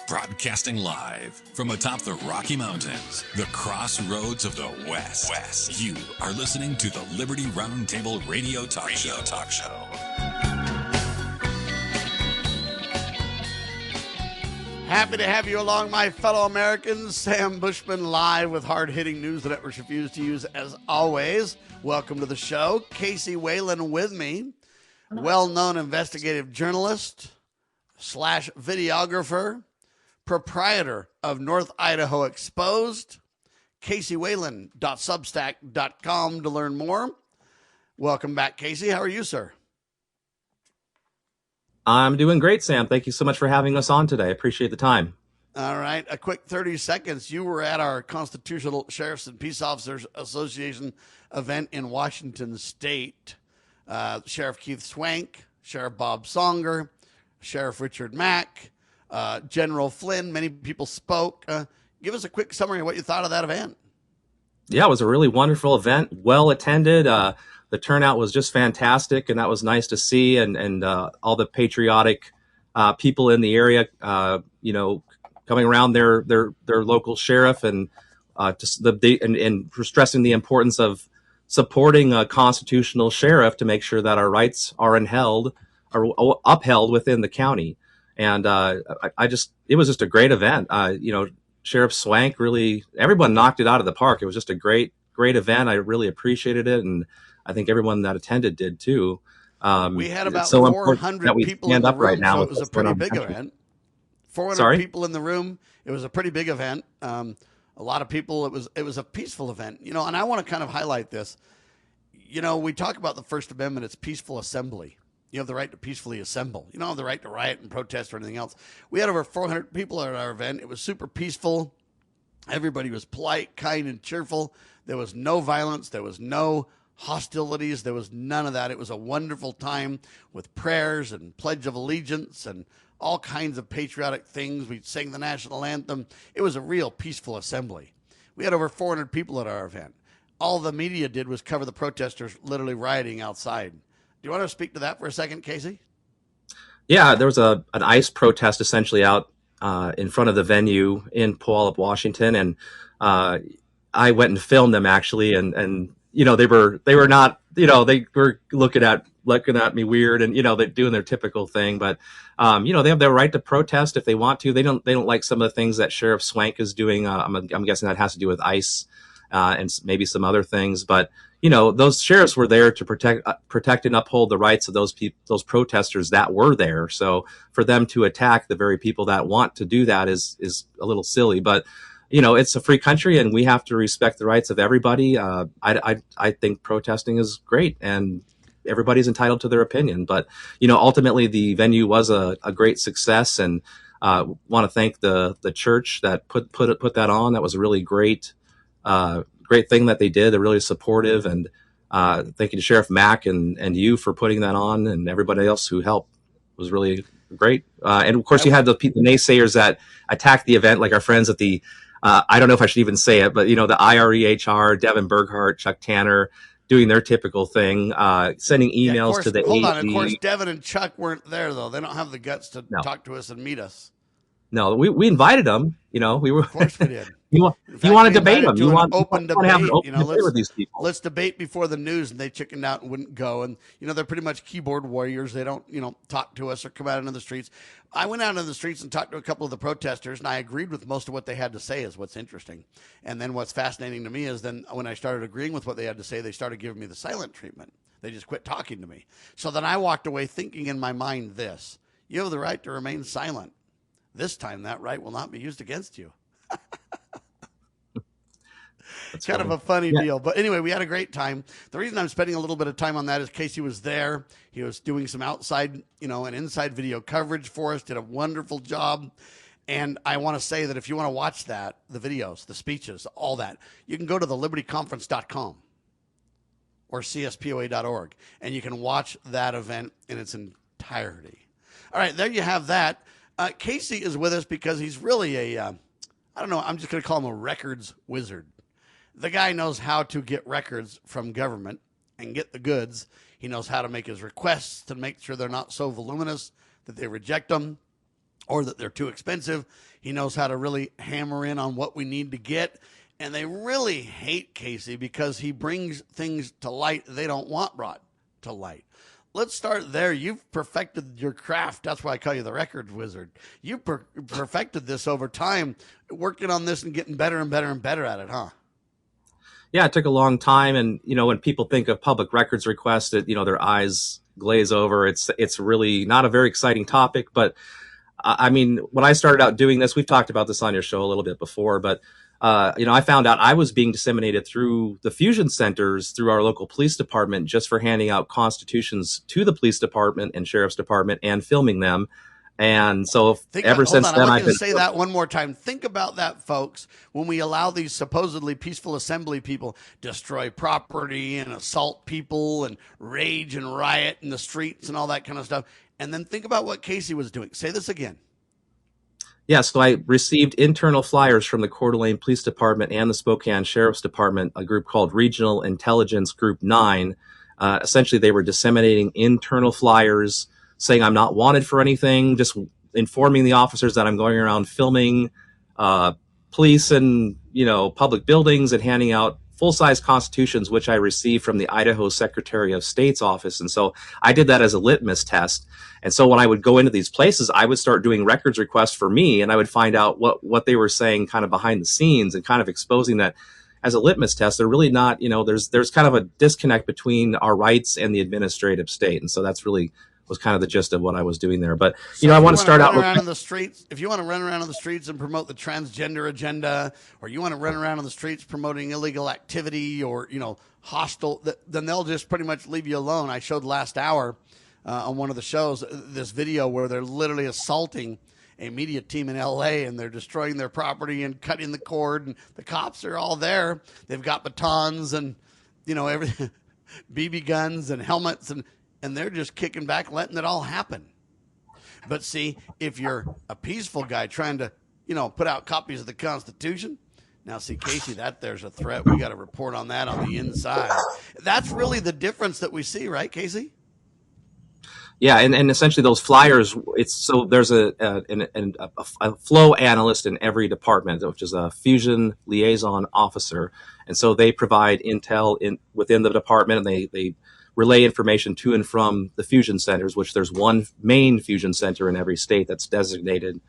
Broadcasting live from atop the Rocky Mountains, the crossroads of the West. You are listening to the Liberty RoundTable Radio Talk Show. Happy to have you along, my fellow Americans. Sam Bushman live with hard-hitting news the networks refuse to use as always. Welcome to the show. Casey Whalen with me, well-known investigative journalist / videographer, proprietor of North Idaho Exposed, CaseyWhalen.substack.com to learn more. Welcome back, Casey. How are you, sir? I'm doing great, Sam. Thank you so much for having us on today. I appreciate the time. All right. A quick 30 seconds. You were at our Constitutional Sheriffs and Peace Officers Association event in Washington State. Sheriff Keith Swank, Sheriff Bob Songer, Sheriff Richard Mack, General Flynn, many people spoke. Give us a quick summary of what you thought of that event. Yeah, it was a really wonderful event, well attended. The turnout was just fantastic, and that was nice to see. And all the patriotic people in the area, coming around their local sheriff and stressing the importance of supporting a constitutional sheriff to make sure that our rights are upheld within the county. And it was just a great event. Sheriff Swank everyone knocked it out of the park. It was just a great event. I really appreciated it. And I think everyone that attended did too. We had about 400 people in the room, right now, so it was a pretty big event. 400 people in the room. It was a pretty big event. A lot of people. It was a peaceful event. And I want to kind of highlight this. We talk about the First Amendment. It's peaceful assembly. You have the right to peacefully assemble. You don't have the right to riot and protest or anything else. We had over 400 people at our event. It was super peaceful. Everybody was polite, kind, and cheerful. There was no violence. There was no hostilities. There was none of that. It was a wonderful time with prayers and Pledge of Allegiance and all kinds of patriotic things. We sang the national anthem. It was a real peaceful assembly. We had over 400 people at our event. All the media did was cover the protesters literally rioting outside. Do you want to speak to that for a second, Casey? Yeah, there was an ICE protest essentially out in front of the venue in Puyallup, Washington, and I went and filmed them actually, and they were not, they were looking at me weird, and they're doing their typical thing, but they have their right to protest if they want to. They don't like some of the things that Sheriff Swank is doing. I'm guessing that has to do with ICE and maybe some other things, but those sheriffs were there to protect and uphold the rights of those protesters that were there. So for them to attack the very people that want to do that is a little silly, but it's a free country and we have to respect the rights of everybody. I think protesting is great and everybody's entitled to their opinion, but ultimately the venue was a great success, and want to thank the church that put that on. That was a really great thing that they did. They're really supportive, and thank you to Sheriff Mack and you for putting that on, and everybody else who helped. It was really great. And of course you had the naysayers that attacked the event, like our friends at the, I don't know if I should even say it, but the IREHR, Devin Berghardt, Chuck Tanner, doing their typical thing, sending emails to the AG. Hold on, of course Devin and Chuck weren't there though. They don't have the guts to talk to us and meet us. No, we invited them. We were. Of course we did. You want to debate them. You want open debate. To have an open debate with these people. Let's debate before the news, and they chickened out and wouldn't go. And they're pretty much keyboard warriors. They don't talk to us or come out into the streets. I went out into the streets and talked to a couple of the protesters, and I agreed with most of what they had to say. Is what's interesting. And then what's fascinating to me is then when I started agreeing with what they had to say, they started giving me the silent treatment. They just quit talking to me. So then I walked away thinking in my mind this: you have the right to remain silent. This time, that right will not be used against you. It's kind of a funny deal. But anyway, we had a great time. The reason I'm spending a little bit of time on that is Casey was there. He was doing some outside, and inside video coverage for us, did a wonderful job. And I want to say that if you want to watch that, the videos, the speeches, all that, you can go to thelibertyconference.com or cspoa.org, and you can watch that event in its entirety. All right, there you have that. Casey is with us because he's really I don't know, I'm just going to call him a records wizard. The guy knows how to get records from government and get the goods. He knows how to make his requests to make sure they're not so voluminous that they reject them. or that they're too expensive. He knows how to really hammer in on what we need to get. And they really hate Casey because he brings things to light they don't want brought to light. Let's start there. You've perfected your craft. That's why I call you the record wizard. You perfected this over time, working on this and getting better and better and better at it, huh? Yeah, it took a long time. And, when people think of public records requests, their eyes glaze over. It's really not a very exciting topic. But when I started out doing this, we've talked about this on your show a little bit before, but I found out I was being disseminated through the fusion centers, through our local police department, just for handing out constitutions to the police department and sheriff's department and filming them. And so ever since then, I'd like to say that one more time. Think about that, folks. When we allow these supposedly peaceful assembly people destroy property and assault people and rage and riot in the streets and all that kind of stuff. And then think about what Casey was doing. Say this again. Yeah, so I received internal flyers from the Coeur d'Alene Police Department and the Spokane Sheriff's Department, a group called Regional Intelligence Group 9. Essentially, they were disseminating internal flyers saying I'm not wanted for anything, just informing the officers that I'm going around filming police and, public buildings and handing out full-size constitutions, which I received from the Idaho Secretary of State's office. And so I did that as a litmus test. And so when I would go into these places, I would start doing records requests for me, and I would find out what they were saying kind of behind the scenes and kind of exposing that as a litmus test. They're really not, there's kind of a disconnect between our rights and the administrative state. And so that's really was kind of the gist of what I was doing there. But, I want to start out around in the streets. If you want to run around in the streets and promote the transgender agenda, or you want to run around in the streets promoting illegal activity or, hostile, then they'll just pretty much leave you alone. I showed last hour on one of the shows this video where they're literally assaulting a media team in LA and they're destroying their property and cutting the cord, and the cops are all there. They've got batons and, everything, BB guns and helmets, and they're just kicking back, letting it all happen. But see, if you're a peaceful guy trying to, put out copies of the Constitution, now see, Casey, there's a threat. We got to report on that on the inside. That's really the difference that we see, right, Casey? Yeah, and essentially those flyers, there's a flow analyst in every department, which is a fusion liaison officer. And so they provide intel within the department, and they relay information to and from the fusion centers, which there's one main fusion center in every state that's designated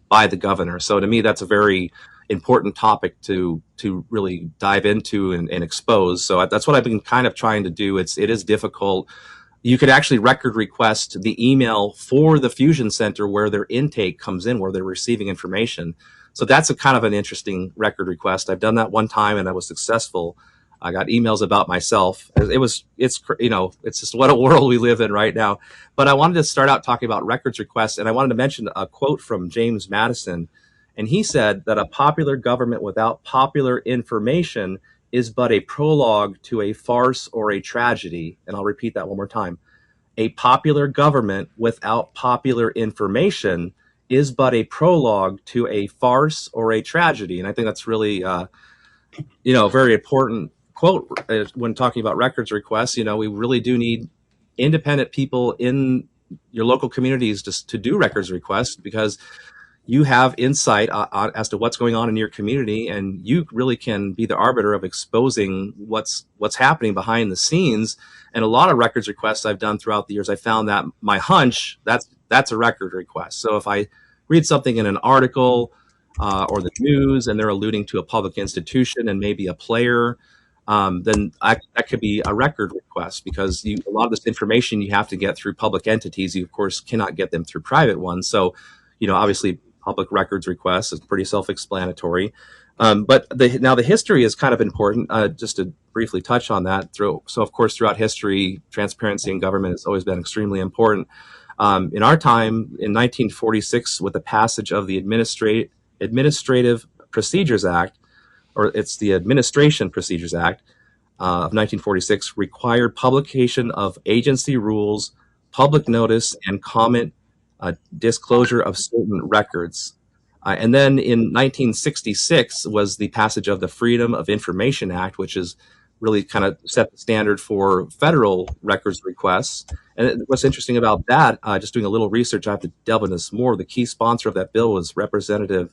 by the governor. So to me, that's a very important topic to really dive into and expose. So that's what I've been kind of trying to do. It is difficult. You could actually record request the email for the fusion center where their intake comes in, where they're receiving information. So that's a kind of an interesting record request. I've done that one time and I was successful. I got emails about myself. It's just what a world we live in right now. But I wanted to start out talking about records requests, and I wanted to mention a quote from James Madison. And he said that a popular government without popular information is but a prologue to a farce or a tragedy. And I'll repeat that one more time. A popular government without popular information is but a prologue to a farce or a tragedy. And I think that's really, very important quote when talking about records requests. We really do need independent people in your local communities to do records requests, because you have insight as to what's going on in your community, and you really can be the arbiter of exposing what's happening behind the scenes. And a lot of records requests I've done throughout the years, I found that my hunch, that's a record request. So if I read something in an article or the news and they're alluding to a public institution and maybe a player, then that could be a record request, because a lot of this information you have to get through public entities. You, of course, cannot get them through private ones. So, obviously, public records requests is pretty self-explanatory. But now the history is kind of important, just to briefly touch on that. So, of course, throughout history, transparency in government has always been extremely important. In our time, in 1946, with the passage of the Administrative Procedures Act, or it's the Administration Procedures Act of 1946, required publication of agency rules, public notice, and comment disclosure of certain records. And then in 1966 was the passage of the Freedom of Information Act, which is really kind of set the standard for federal records requests. And what's interesting about that, just doing a little research, I have to delve into this more. The key sponsor of that bill was Representative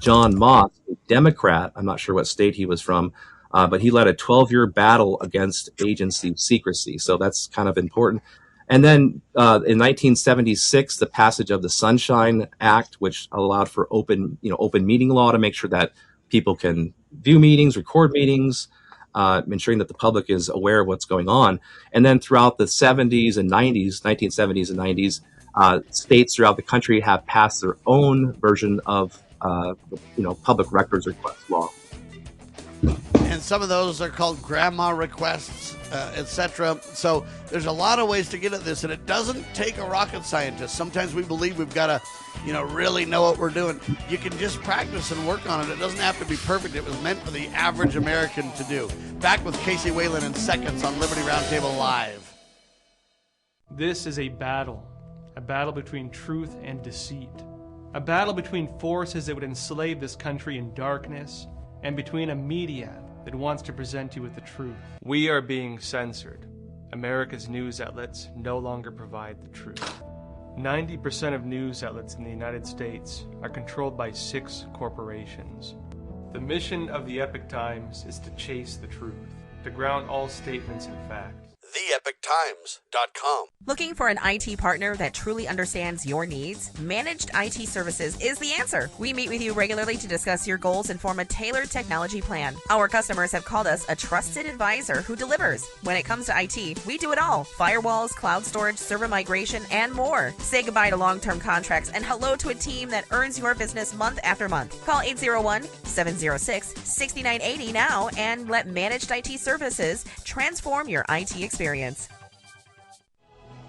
John Moss, a Democrat. I'm not sure what state he was from, but he led a 12-year battle against agency secrecy. So that's kind of important. And then in 1976, the passage of the Sunshine Act, which allowed for open meeting law to make sure that people can view meetings, record meetings, ensuring that the public is aware of what's going on. And then throughout the 70s and 90s, 1970s and 90s, states throughout the country have passed their own version of public records request law. And some of those are called grandma requests, etc. So there's a lot of ways to get at this, and it doesn't take a rocket scientist. Sometimes we believe we've got to, really know what we're doing. You can just practice and work on it. It doesn't have to be perfect. It was meant for the average American to do. Back with Casey Whalen in seconds on Liberty Roundtable Live. This is a battle between truth and deceit, a battle between forces that would enslave this country in darkness, and between a media that wants to present you with the truth. We are being censored. America's news outlets no longer provide the truth. 90% of news outlets in the United States are controlled by 6 corporations. The mission of the Epoch Times is to chase the truth, to ground all statements in fact. TheEpochTimes.com. Looking for an IT partner that truly understands your needs? Managed IT Services is the answer. We meet with you regularly to discuss your goals and form a tailored technology plan. Our customers have called us a trusted advisor who delivers. When it comes to IT, we do it all. Firewalls, cloud storage, server migration, and more. Say goodbye to long-term contracts and hello to a team that earns your business month after month. Call 801-706-6980 now and let Managed IT Services transform your IT experience.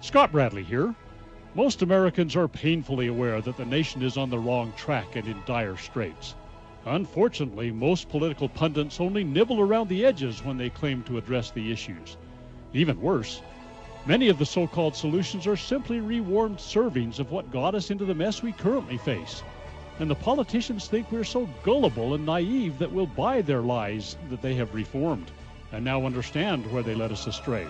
Scott Bradley here. Most Americans are painfully aware that the nation is on the wrong track and in dire straits. Unfortunately, most political pundits only nibble around the edges when they claim to address the issues. Even worse, many of the so-called solutions are simply rewarmed servings of what got us into the mess we currently face. And the politicians think we're so gullible and naive that we'll buy their lies that they have reformed and now understand where they led us astray.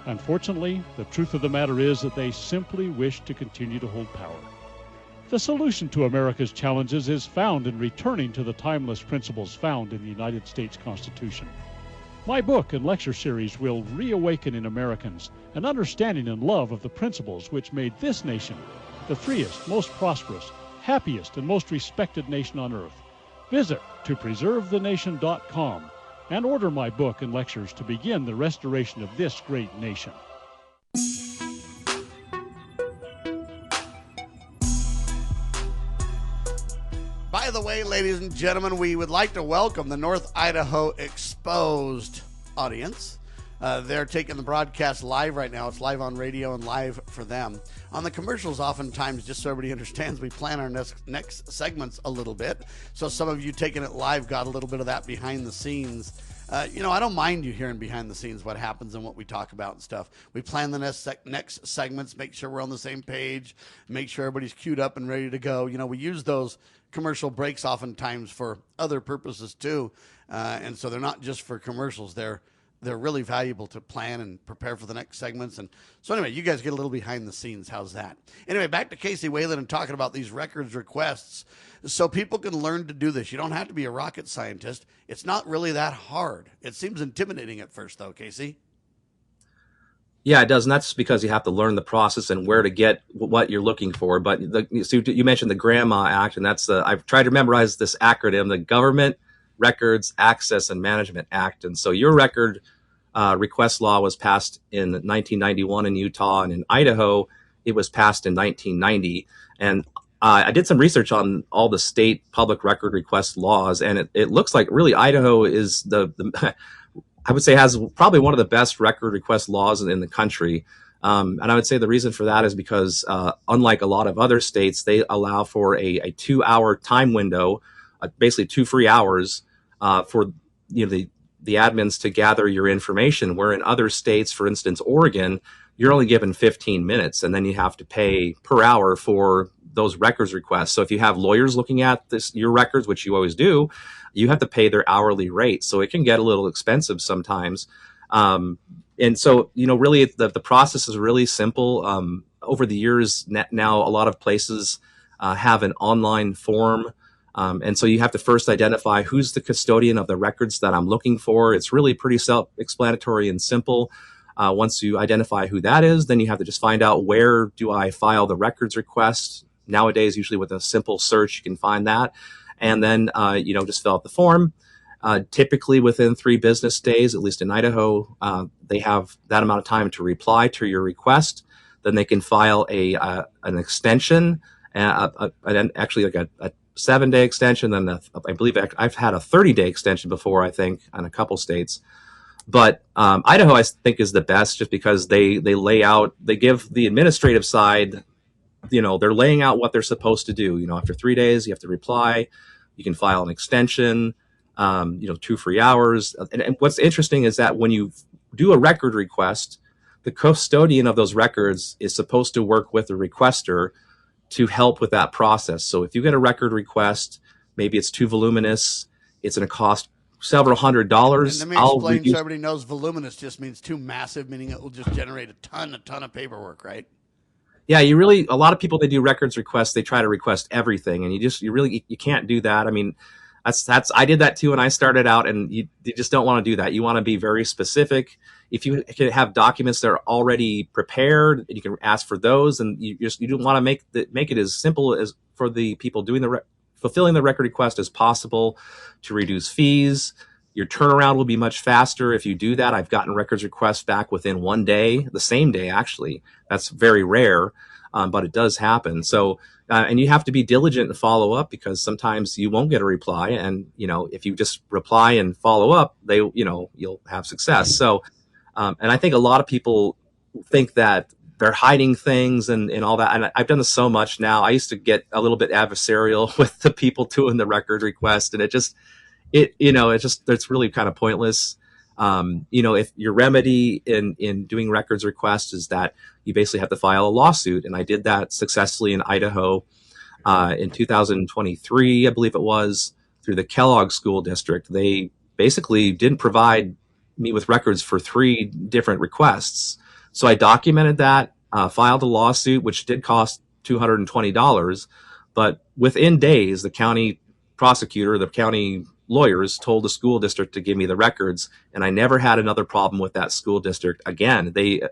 Unfortunately, the truth of the matter is that they simply wish to continue to hold power. The solution to America's challenges is found in returning to the timeless principles found in the United States Constitution. My book and lecture series will reawaken in Americans an understanding and love of the principles which made this nation the freest, most prosperous, happiest, and most respected nation on earth. Visit topreservethenation.com and order my book and lectures to begin the restoration of this great nation. By the way, ladies and gentlemen, we would like to welcome the North Idaho Exposed audience. They're taking the broadcast live right now. It's live on radio and live for them. On the commercials, oftentimes, just so everybody understands, we plan our next segments a little bit. So some of you taking it live got a little bit of that behind the scenes. I don't mind you hearing behind the scenes what happens and what we talk about and stuff. We plan the next segments, make sure we're on the same page, make sure everybody's queued up and ready to go. We use those commercial breaks oftentimes for other purposes too. And so they're not just for commercials. They're really valuable to plan and prepare for the next segments. And so anyway, you guys get a little behind the scenes. How's that? Anyway, back to Casey Whalen and talking about these records requests so people can learn to do this. You don't have to be a rocket scientist. It's not really that hard. It seems intimidating at first, though, Casey. Yeah, it does. And that's because you have to learn the process and where to get what you're looking for. But so you mentioned the GRAMA Act, and I've tried to memorize this acronym, the Government Records Access and Management Act. And so your record request law was passed in 1991 in Utah, and in Idaho, it was passed in 1990. And I did some research on all the state public record request laws, and it looks like really Idaho is the I would say has probably one of the best record request laws in the country. And I would say the reason for that is because unlike a lot of other states, they allow for a 2-hour time window, basically 2 free hours for the admins to gather your information, where in other states, for instance, Oregon, you're only given 15 minutes, and then you have to pay per hour for those records requests. So if you have lawyers looking at your records, which you always do, you have to pay their hourly rate. So it can get a little expensive sometimes. And so, really the process is really simple. Over the years now, a lot of places have an online form. And so you have to first identify who's the custodian of the records that I'm looking for. It's really pretty self-explanatory and simple. Once you identify who that is, then you have to just find out, where do I file the records request? Nowadays, usually with a simple search, you can find that. And then, just fill out the form. Typically within 3 business days, at least in Idaho, they have that amount of time to reply to your request. Then they can file an extension, actually like a 7-day extension. Then I believe I've had a 30-day extension before, I think, in a couple states. But Idaho, I think, is the best, just because they give the administrative side, they're laying out what they're supposed to do. After 3 days, you have to reply. You can file an extension, 2 free hours. And what's interesting is that when you do a record request, the custodian of those records is supposed to work with the requester to help with that process. So if you get a record request, maybe it's too voluminous, it's going to cost several $100s. And let me explain so everybody knows, voluminous just means too massive, meaning it will just generate a ton of paperwork, right? Yeah, a lot of people, they do records requests, they try to request everything, and you can't do that. I mean, I did that too when I started out, and you just don't want to do that. You want to be very specific. If you can have documents that are already prepared, you can ask for those, and you don't want to make it as simple as for the people doing fulfilling the record request as possible, to reduce fees. Your turnaround will be much faster if you do that. I've gotten records requests back within 1 day, the same day actually. That's very rare, but it does happen. So, and you have to be diligent and follow up, because sometimes you won't get a reply. And, if you just reply and follow up, you'll have success. So, and I think a lot of people think that they're hiding things and all that. And I've done this so much now. I used to get a little bit adversarial with the people doing the record request, and it's really kind of pointless. If your remedy in doing records requests is that you basically have to file a lawsuit. And I did that successfully in Idaho, in 2023, I believe it was, through the Kellogg School District. They basically didn't provide me with records for 3 different requests. So I documented that, filed a lawsuit, which did cost $220. But within days, the county prosecutor, the county lawyers told the school district to give me the records, and I never had another problem with that school district again. They,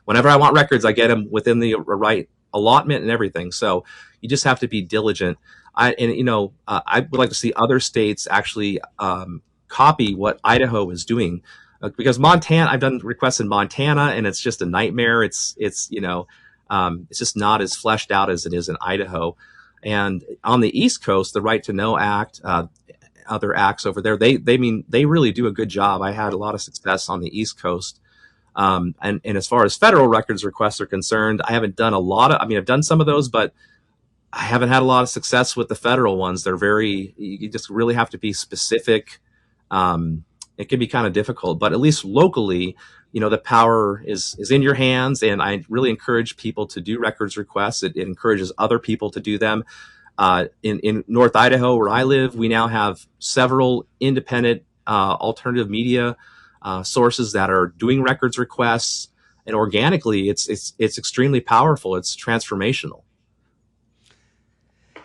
whenever I want records, I get them within the right allotment and everything. So you just have to be diligent. I would like to see other states actually copy what Idaho is doing, because Montana, I've done requests in Montana, and it's just a nightmare. It's just not as fleshed out as it is in Idaho. And on the East Coast, the Right to Know Act, other acts over there, they really do a good job. I had a lot of success on the East Coast. And as far as federal records requests are concerned, I haven't done I've done some of those, but I haven't had a lot of success with the federal ones. You just really have to be specific. It can be kind of difficult, but at least locally, the power is in your hands. And I really encourage people to do records requests. It encourages other people to do them. In North Idaho, where I live, we now have several independent alternative media sources that are doing records requests, and organically, it's extremely powerful. It's transformational.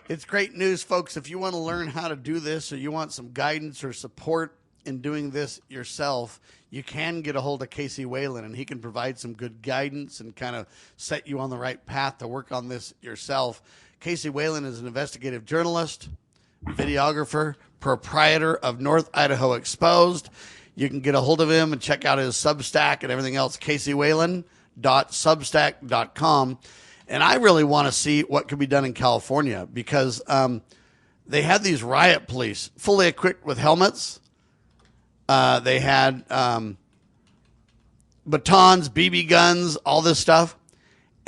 It's great news, folks. If you want to learn how to do this, or you want some guidance or support in doing this yourself, you can get a hold of Casey Whalen, and he can provide some good guidance and kind of set you on the right path to work on this yourself. Casey Whalen is an investigative journalist, videographer, proprietor of North Idaho Exposed. You can get a hold of him and check out his Substack and everything else, caseywhalen.substack.com. And I really want to see what could be done in California, because they had these riot police fully equipped with helmets. They had batons, BB guns, all this stuff.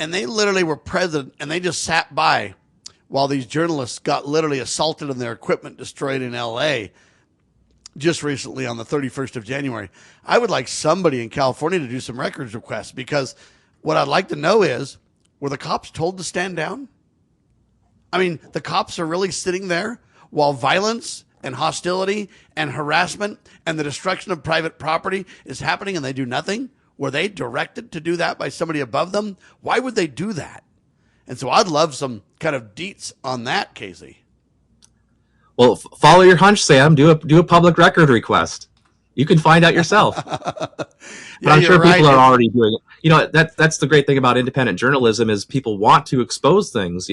And they literally were present, and they just sat by while these journalists got literally assaulted and their equipment destroyed in L.A. just recently on the 31st of January. I would like somebody in California to do some records requests, because what I'd like to know is, were the cops told to stand down? I mean, the cops are really sitting there while violence and hostility and harassment and the destruction of private property is happening, and they do nothing? Were they directed to do that by somebody above them? Why would they do that? And so I'd love some kind of deets on that, Casey. Well, follow your hunch, Sam. Do a public record request. You can find out yourself. But I'm sure people are already doing it. That's the great thing about independent journalism is people want to expose things,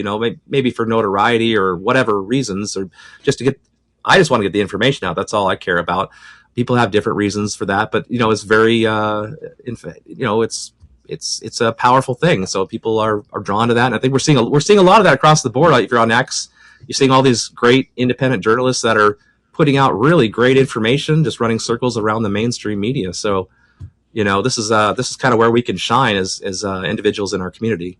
maybe for notoriety or whatever reasons, or just to I just want to get the information out. That's all I care about. People have different reasons for that, but it's very, it's a powerful thing. So people are drawn to that. And I think we're seeing a lot of that across the board. If you're on X, you're seeing all these great independent journalists that are putting out really great information, just running circles around the mainstream media. So, this is kind of where we can shine as individuals in our community.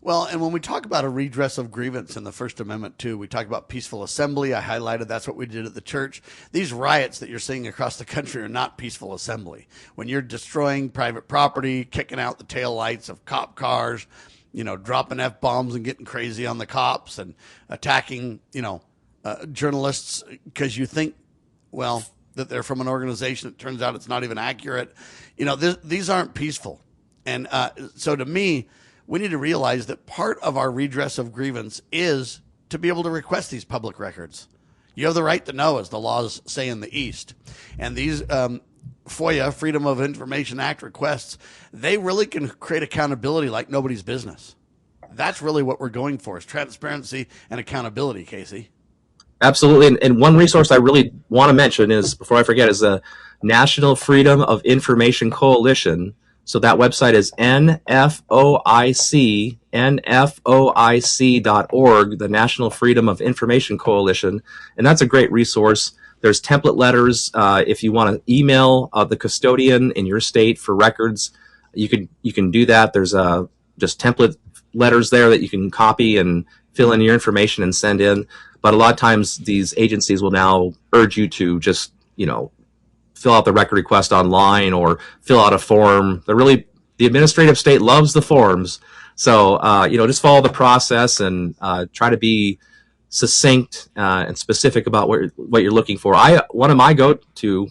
Well, and when we talk about a redress of grievance in the First Amendment, too, we talk about peaceful assembly. I highlighted that's what we did at the church. These riots that you're seeing across the country are not peaceful assembly. When you're destroying private property, kicking out the taillights of cop cars, dropping F-bombs and getting crazy on the cops and attacking, journalists because you think, that they're from an organization. It turns out it's not even accurate. These aren't peaceful. And so to me, we need to realize that part of our redress of grievance is to be able to request these public records. You have the right to know, as the laws say in the East. And these FOIA, Freedom of Information Act requests, they really can create accountability like nobody's business. That's really what we're going for, is transparency and accountability, Casey. Absolutely. And one resource I really want to mention is, before I forget, is the National Freedom of Information Coalition. So that website is nfoic.org, the National Freedom of Information Coalition. And that's a great resource. There's template letters. If you want to email the custodian in your state for records, you can do that. There's just template letters there that you can copy and fill in your information and send in. But a lot of times these agencies will now urge you to just, fill out the record request online or fill out a form. The administrative state loves the forms. So, just follow the process and try to be succinct and specific about what you're looking for. One of my go-to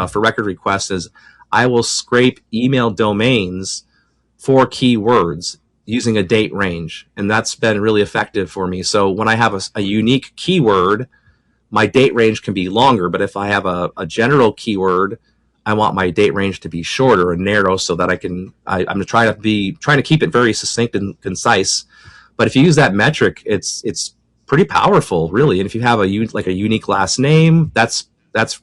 for record requests is I will scrape email domains for keywords using a date range. And that's been really effective for me. So when I have a unique keyword, my date range can be longer, but if I have a general keyword, I want my date range to be shorter and narrow so that I'm trying to keep it very succinct and concise. But if you use that metric, it's pretty powerful, really. And if you have a unique last name, that's that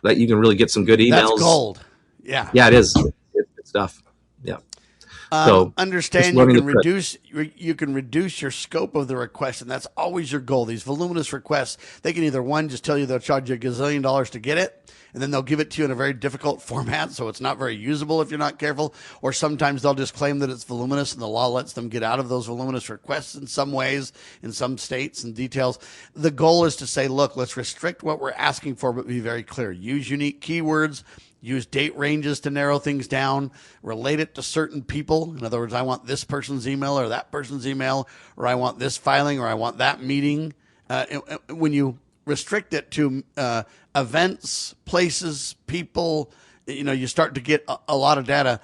you can really get some good emails. That's gold. Yeah. Yeah, it is. It's good stuff. Yeah. So understand you can reduce your scope of the request, and that's always your goal. These voluminous requests, they can either, one, just tell you they'll charge you $1 gazillion to get it, and then they'll give it to you in a very difficult format, so it's not very usable if you're not careful, or sometimes they'll just claim that it's voluminous, and the law lets them get out of those voluminous requests in some ways, in some states and details. The goal is to say, look, let's restrict what we're asking for, but be very clear. Use unique keywords. Use date ranges to narrow things down, relate it to certain people. In other words, I want this person's email or that person's email, or I want this filing or I want that meeting. When you restrict it to events, places, people, you start to get a lot of data.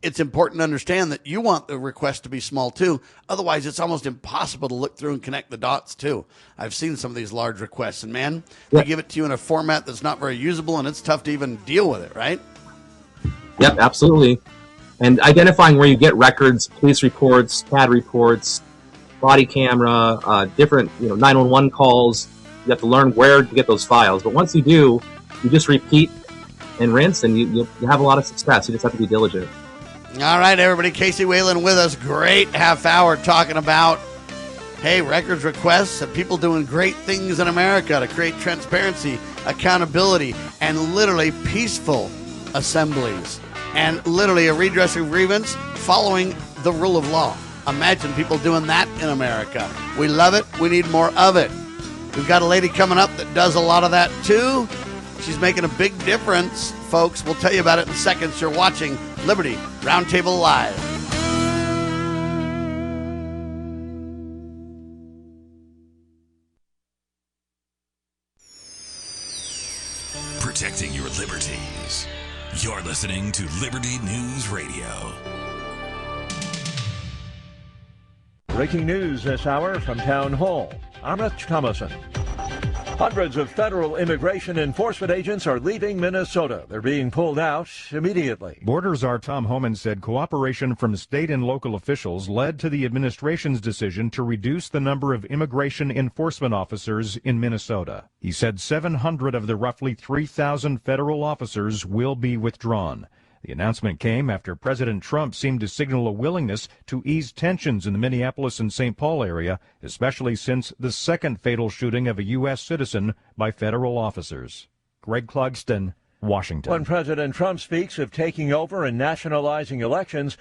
It's important to understand that you want the request to be small too. Otherwise, it's almost impossible to look through and connect the dots too. I've seen some of these large requests, and man, they give it to you in a format that's not very usable, and it's tough to even deal with it, right? Yep, absolutely. And identifying where you get records, police reports, CAD reports, body camera, different 911 calls. You have to learn where to get those files. But once you do, you just repeat and rinse, and you have a lot of success. You just have to be diligent. All right, everybody. Casey Whalen with us. Great half hour talking about, records requests and people doing great things in America to create transparency, accountability, and literally peaceful assemblies. And literally a redress of grievance following the rule of law. Imagine people doing that in America. We love it. We need more of it. We've got a lady coming up that does a lot of that too. She's making a big difference, folks. We'll tell you about it in seconds. You're watching Liberty Roundtable Live. protecting your liberties. You're listening to Liberty News Radio. Breaking news this hour from Town Hall. I'm Rich Thomason. Hundreds of federal immigration enforcement agents are leaving Minnesota. They're being pulled out immediately. Border Czar Tom Homan said cooperation from state and local officials led to the administration's decision to reduce the number of immigration enforcement officers in Minnesota. He said 700 of the roughly 3,000 federal officers will be withdrawn. The announcement came after President Trump seemed to signal a willingness to ease tensions in the Minneapolis and St. Paul area, especially since the second fatal shooting of a U.S. citizen by federal officers. Greg Clugston, Washington. When President Trump speaks of taking over and nationalizing elections,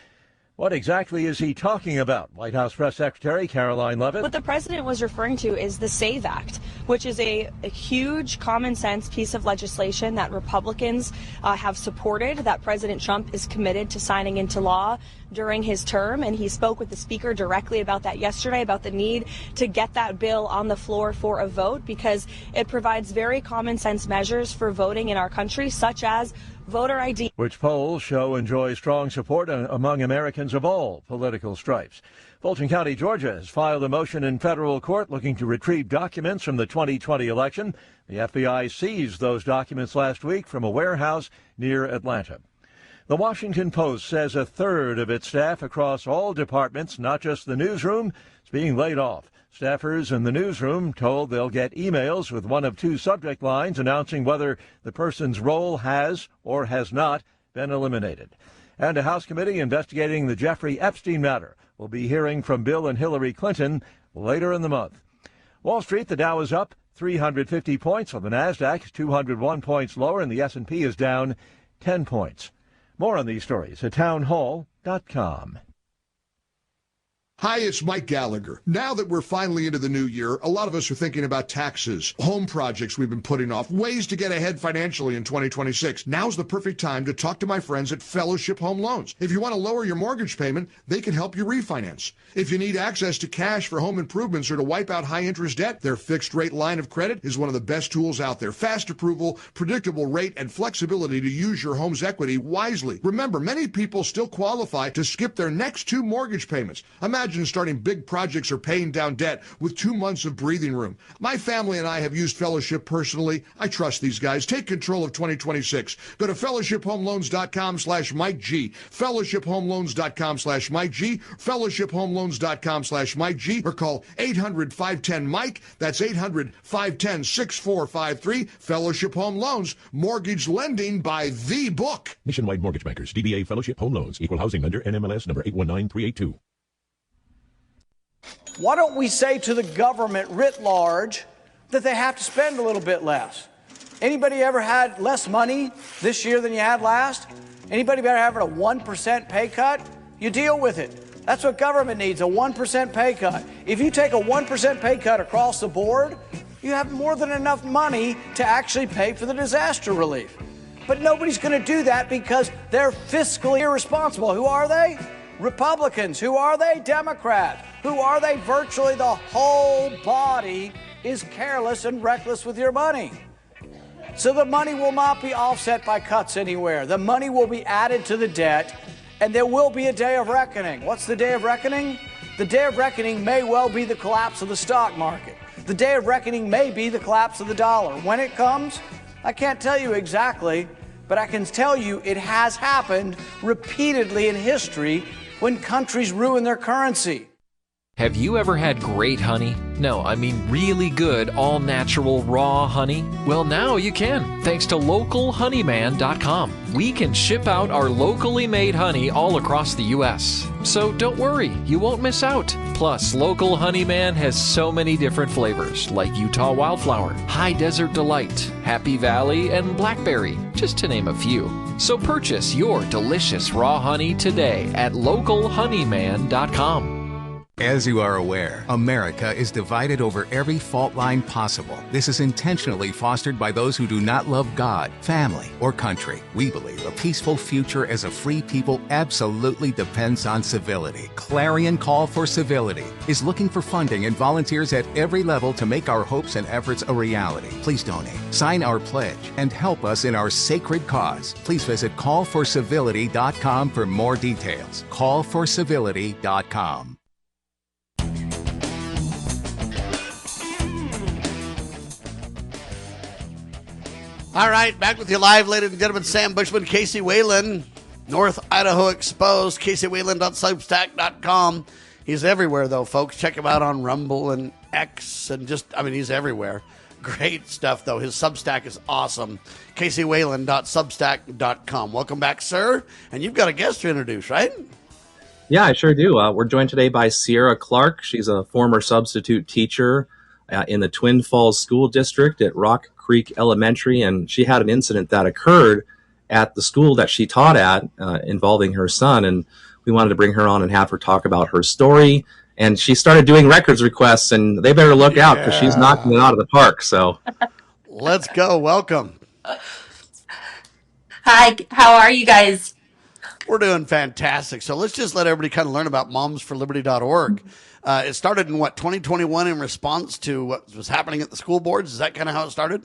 what exactly is he talking about? White House Press Secretary Caroline Leavitt. What the president was referring to is the SAVE Act, which is a huge common sense piece of legislation that Republicans have supported, that President Trump is committed to signing into law during his term. And he spoke with the speaker directly about that yesterday, about the need to get that bill on the floor for a vote, because it provides very common sense measures for voting in our country, such as voter ID, which polls show enjoys strong support among Americans of all political stripes. Fulton County, Georgia, has filed a motion in federal court looking to retrieve documents from the 2020 election. The FBI seized those documents last week from a warehouse near Atlanta. The Washington Post says a third of its staff across all departments, not just the newsroom, is being laid off. Staffers in the newsroom told they'll get emails with one of two subject lines announcing whether the person's role has or has not been eliminated. And a House committee investigating the Jeffrey Epstein matter will be hearing from Bill and Hillary Clinton later in the month. Wall Street, the Dow is up 350 points, on the NASDAQ is 201 points lower, and the S&P is down 10 points. More on these stories at townhall.com. Hi, it's Mike Gallagher. Now that we're finally into the new year, a lot of us are thinking about taxes, home projects we've been putting off, ways to get ahead financially in 2026. Now's the perfect time to talk to my friends at Fellowship Home Loans. If you want to lower your mortgage payment, they can help you refinance. If you need access to cash for home improvements or to wipe out high-interest debt, their fixed-rate line of credit is one of the best tools out there. Fast approval, predictable rate, and flexibility to use your home's equity wisely. Remember, many people still qualify to skip their next two mortgage payments. Imagine starting big projects or paying down debt with 2 months of breathing room. My family and I have used Fellowship personally. I trust these guys. Take control of 2026. Go to fellowshiphomeloans.com/Mike G. fellowshiphomeloans.com/Mike G. fellowshiphomeloans.com/Mike G. Or call 800-510-MIKE. That's 800-510-6453. Fellowship Home Loans. Mortgage lending by the book. Nationwide Mortgage Bankers. DBA Fellowship Home Loans. Equal housing lender. NMLS number 819382. Why don't we say to the government writ large that they have to spend a little bit less? Anybody ever had less money this year than you had last? Anybody ever having a 1% pay cut? You deal with it. That's what government needs, a 1% pay cut. If you take a 1% pay cut across the board, you have more than enough money to actually pay for the disaster relief. But nobody's going to do that because they're fiscally irresponsible. Who are they? Republicans. Who are they? Democrats. Who are they? Virtually the whole body is careless and reckless with your money. So the money will not be offset by cuts anywhere. The money will be added to the debt, and there will be a day of reckoning. What's the day of reckoning? The day of reckoning may well be the collapse of the stock market. The day of reckoning may be the collapse of the dollar. When it comes, I can't tell you exactly, but I can tell you it has happened repeatedly in history when countries ruin their currency. Have you ever had great honey? No, I mean really good, all-natural, raw honey? Well, now you can, thanks to localhoneyman.com. We can ship out our locally made honey all across the U.S. So don't worry, you won't miss out. Plus, Local Honeyman has so many different flavors, like Utah Wildflower, High Desert Delight, Happy Valley, and Blackberry, just to name a few. So purchase your delicious raw honey today at localhoneyman.com. As you are aware, America is divided over every fault line possible. This is intentionally fostered by those who do not love God, family, or country. We believe a peaceful future as a free people absolutely depends on civility. Clarion Call for Civility is looking for funding and volunteers at every level to make our hopes and efforts a reality. Please donate, sign our pledge, and help us in our sacred cause. Please visit callforcivility.com for more details. Callforcivility.com. All right, back with you live, ladies and gentlemen. Sam Bushman, Casey Whalen, North Idaho Exposed, CaseyWhalen.substack.com. He's everywhere, though, folks. Check him out on Rumble and X and he's everywhere. Great stuff, though. His Substack is awesome. CaseyWhalen.substack.com. Welcome back, sir. And you've got a guest to introduce, right? Yeah, I sure do. We're joined today by Sierra Clarke. She's a former substitute teacher in the Twin Falls School District at Rock Creek Elementary, and she had an incident that occurred at the school that she taught at involving her son, and we wanted to bring her on and have her talk about her story. And she started doing records requests, and they better look out because she's knocking it out of the park. So let's go. Welcome. Hi, how are you guys? We're doing fantastic. So let's just let everybody kind of learn about momsforliberty.org. It started in 2021 in response to what was happening at the school boards. Is that kind of how it started?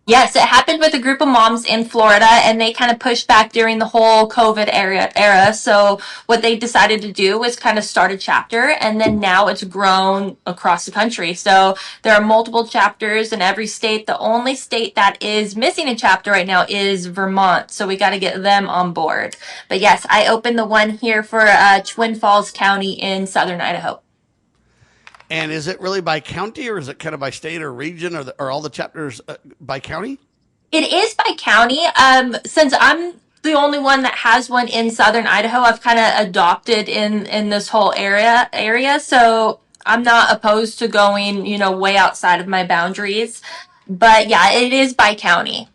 Yes, it happened with a group of moms in Florida, and they kind of pushed back during the whole COVID era. So what they decided to do was kind of start a chapter, and then now it's grown across the country. So there are multiple chapters in every state. The only state that is missing a chapter right now is Vermont. So we got to get them on board. But yes, I opened the one here for Twin Falls County in southern Idaho. And is it really by county, or is it kind of by state or region, or all the chapters by county? It is by county. Since I'm the only one that has one in southern Idaho, I've kind of adopted in this whole area. So I'm not opposed to going, way outside of my boundaries. But yeah, it is by county.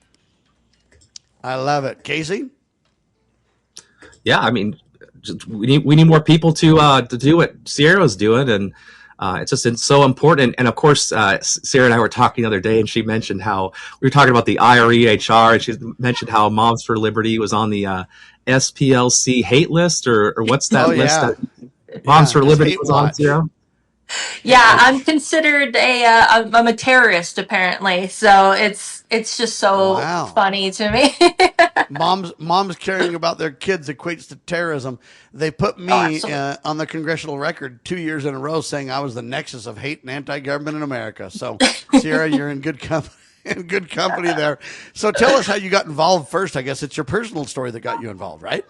I love it. Casey? Yeah, I mean, we need more people to do what Sierra's doing, and it's so important. And of course, Sarah and I were talking the other day, and she mentioned how we were talking about the IREHR, and she mentioned how Moms for Liberty was on the SPLC hate list, or what's that list that Moms for Liberty was on, Sarah? Yeah, I'm considered I'm a terrorist apparently, so it's just so funny to me. Moms caring about their kids equates to terrorism. They put me on the congressional record 2 years in a row saying I was the nexus of hate and anti-government in America. So, Sierra, you're in good company. There. So tell us how you got involved first. I guess it's your personal story that got you involved, right?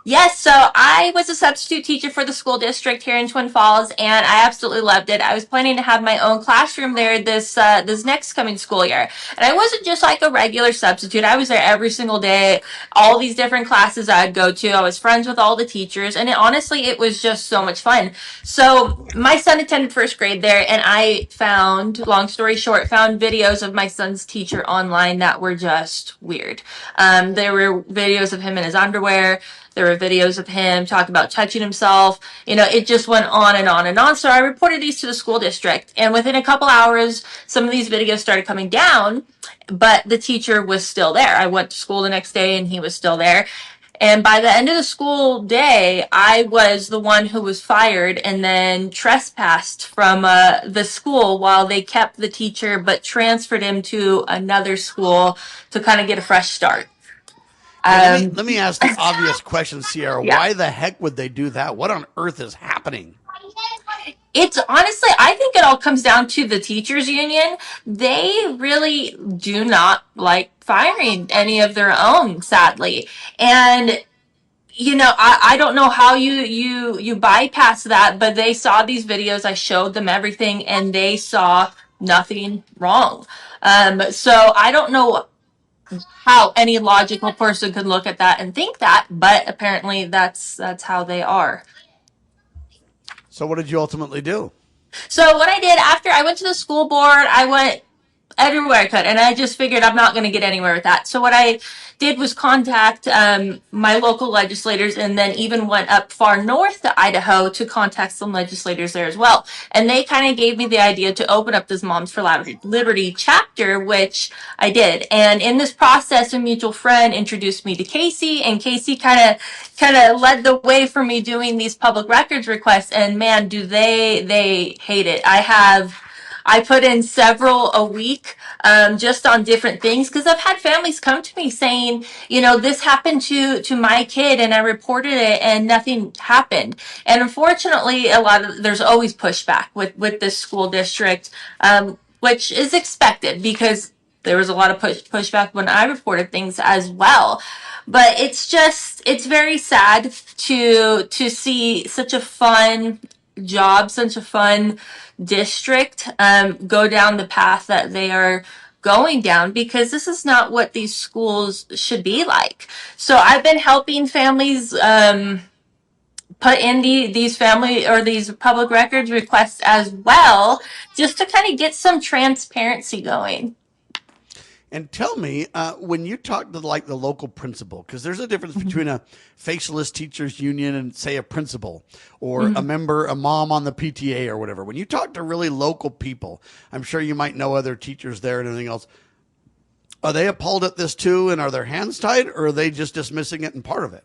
Yes, so I was a substitute teacher for the school district here in Twin Falls, and I absolutely loved it. I was planning to have my own classroom there this next coming school year. And I wasn't just like a regular substitute. I was there every single day, all these different classes I'd go to. I was friends with all the teachers, and honestly, it was just so much fun. So my son attended first grade there, and I found, long story short, videos of my son's teacher online that were just weird. There were videos of him in his underwear. There were videos of him talking about touching himself. It just went on and on and on. So I reported these to the school district. And within a couple hours, some of these videos started coming down, but the teacher was still there. I went to school the next day and he was still there. And by the end of the school day, I was the one who was fired and then trespassed from the school while they kept the teacher, but transferred him to another school to kind of get a fresh start. Let me ask the obvious question, Sierra. Yeah. Why the heck would they do that? What on earth is happening? It's honestly, I think it all comes down to the teachers union. They really do not like firing any of their own, sadly. And I don't know how you bypass that, but they saw these videos. I showed them everything, and they saw nothing wrong. So I don't know how any logical person could look at that and think that, but apparently that's how they are. So what did you ultimately do? So what I did after I went to the school board, I went everywhere I could. And I just figured I'm not going to get anywhere with that. So what I did was contact my local legislators, and then even went up far north to Idaho to contact some legislators there as well. And they kind of gave me the idea to open up this Moms for Liberty chapter, which I did. And in this process, a mutual friend introduced me to Casey, and Casey kind of led the way for me doing these public records requests. And man, do they hate it. I put in several a week, just on different things, because I've had families come to me saying, this happened to my kid, and I reported it and nothing happened. And unfortunately, there's always pushback with this school district, which is expected because there was a lot of pushback when I reported things as well. But it's very sad to see such a fun job, such a fun district go down the path that they are going down, because this is not what these schools should be like. So I've been helping families put in these family or these public records requests as well, just to kind of get some transparency going. And tell me, when you talk to like the local principal, because there's a difference between a faceless teachers union and say a principal or a member, a mom on the PTA or whatever. When you talk to really local people, I'm sure you might know other teachers there and everything else. Are they appalled at this too? And are their hands tied, or are they just dismissing it and part of it?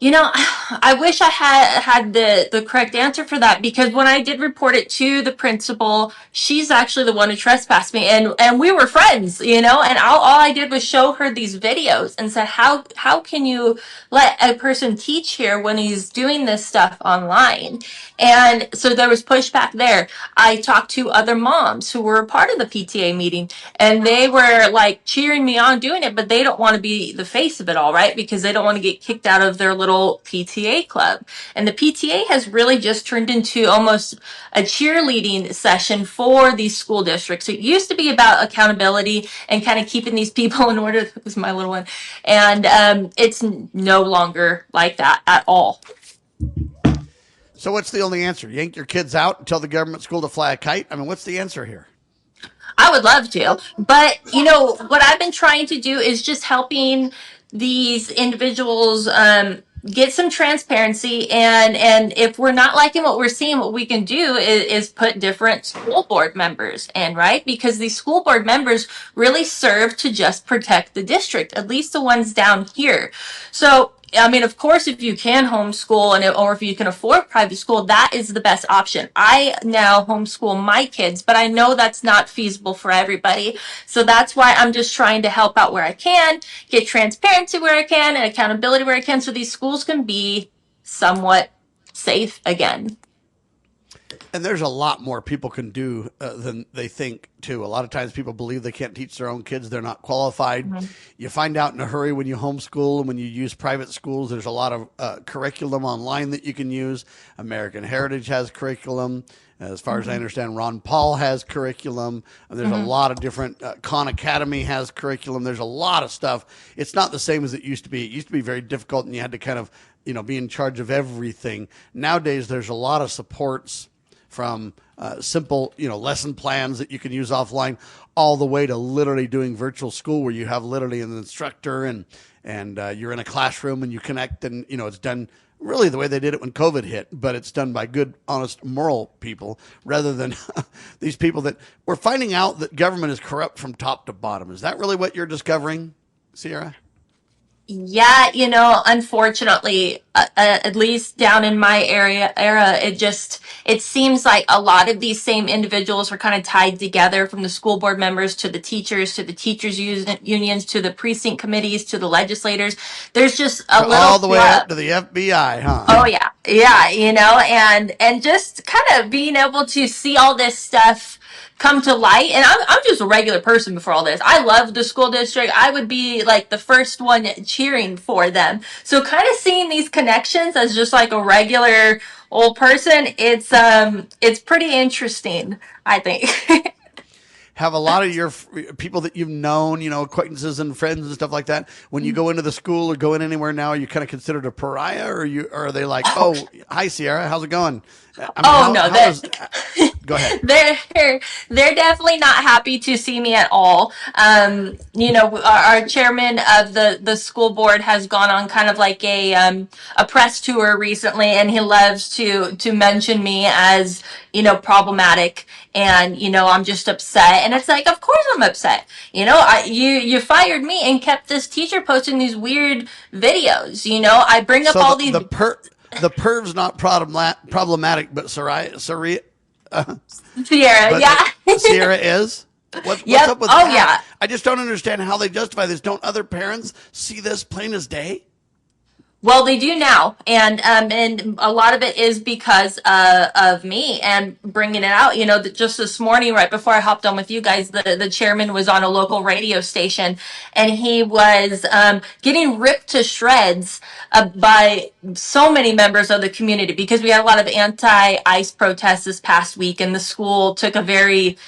I wish I had the correct answer for that, because when I did report it to the principal, she's actually the one who trespassed me, and we were friends, and all I did was show her these videos and said, how can you let a person teach here when he's doing this stuff online? And so there was pushback there. I talked to other moms who were a part of the PTA meeting, and they were like cheering me on doing it, but they don't want to be the face of it all, right? Because they don't want to get kicked out of their little PTA club. And the PTA has really just turned into almost a cheerleading session for these school districts. It used to be about accountability and kind of keeping these people in order. That was my little one. And it's no longer like that at all. So what's the only answer? Yank your kids out and tell the government school to fly a kite? I mean, what's the answer here? I would love to, but what I've been trying to do is just helping these individuals get some transparency, and if we're not liking what we're seeing, what we can do is put different school board members in, right? Because these school board members really serve to just protect the district, at least the ones down here. So I mean, of course, if you can homeschool or if you can afford private school, that is the best option. I now homeschool my kids, but I know that's not feasible for everybody. So that's why I'm just trying to help out where I can, get transparency where I can, and accountability where I can, so these schools can be somewhat safe again. And there's a lot more people can do than they think, too. A lot of times people believe they can't teach their own kids. They're not qualified. Mm-hmm. You find out in a hurry when you homeschool and when you use private schools. There's a lot of curriculum online that you can use. American Heritage has curriculum. As far as I understand, Ron Paul has curriculum. There's a lot of different, Khan Academy has curriculum. There's a lot of stuff. It's not the same as it used to be. It used to be very difficult, and you had to kind of, be in charge of everything. Nowadays, there's a lot of supports, from simple, lesson plans that you can use offline, all the way to literally doing virtual school, where you have literally an instructor and you're in a classroom and you connect, and it's done really the way they did it when COVID hit, but it's done by good, honest, moral people rather than these people that we're finding out that government is corrupt from top to bottom. Is that really what you're discovering, Sierra? Yeah, unfortunately, at least down in my era, it seems like a lot of these same individuals are kind of tied together, from the school board members to the teachers unions to the precinct committees to the legislators. There's just all the way up to the FBI, huh? Oh yeah, and just kind of being able to see all this stuff come to light. And I'm just a regular person before all this. I love the school district. I would be like the first one cheering for them. So kind of seeing these connections as just like a regular old person, it's pretty interesting, I think. Have a lot of your people that you've known, acquaintances and friends and stuff like that, when you go into the school or go in anywhere now, are you kind of considered a pariah, or are they like, oh, hi Sierra, how's it going? Go ahead. They're definitely not happy to see me at all. Our chairman of the school board has gone on kind of like a press tour recently, and he loves to mention me as, problematic, and, I'm just upset. And it's like, of course I'm upset. You fired me and kept this teacher posting these weird videos. I bring up all these. The perv's not problematic, but Sierra, Sierra is? What's up with that? Yeah. I just don't understand how they justify this. Don't other parents see this plain as day? Well, they do now, and a lot of it is because of me and bringing it out. Just this morning, right before I hopped on with you guys, the chairman was on a local radio station, and he was getting ripped to shreds by so many members of the community, because we had a lot of anti-ICE protests this past week, and the school took a very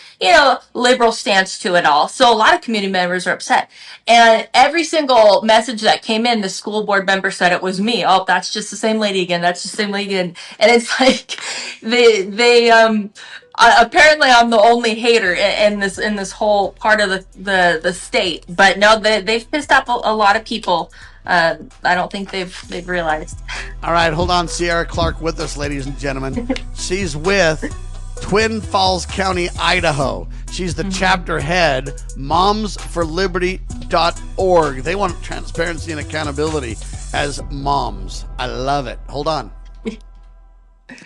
liberal stance to it all. So a lot of community members are upset, and every single message that came in, the school board member said it was me. Oh, that's just the same lady again. That's just the same lady again. And it's like they apparently I'm the only hater in this whole part of the state. But no, they've pissed off a lot of people. I don't think they've realized. All right, hold on. Sierra Clarke with us, ladies and gentlemen. She's with Twin Falls County, Idaho. She's the chapter head, momsforliberty.org. They want transparency and accountability as moms. I love it. Hold on.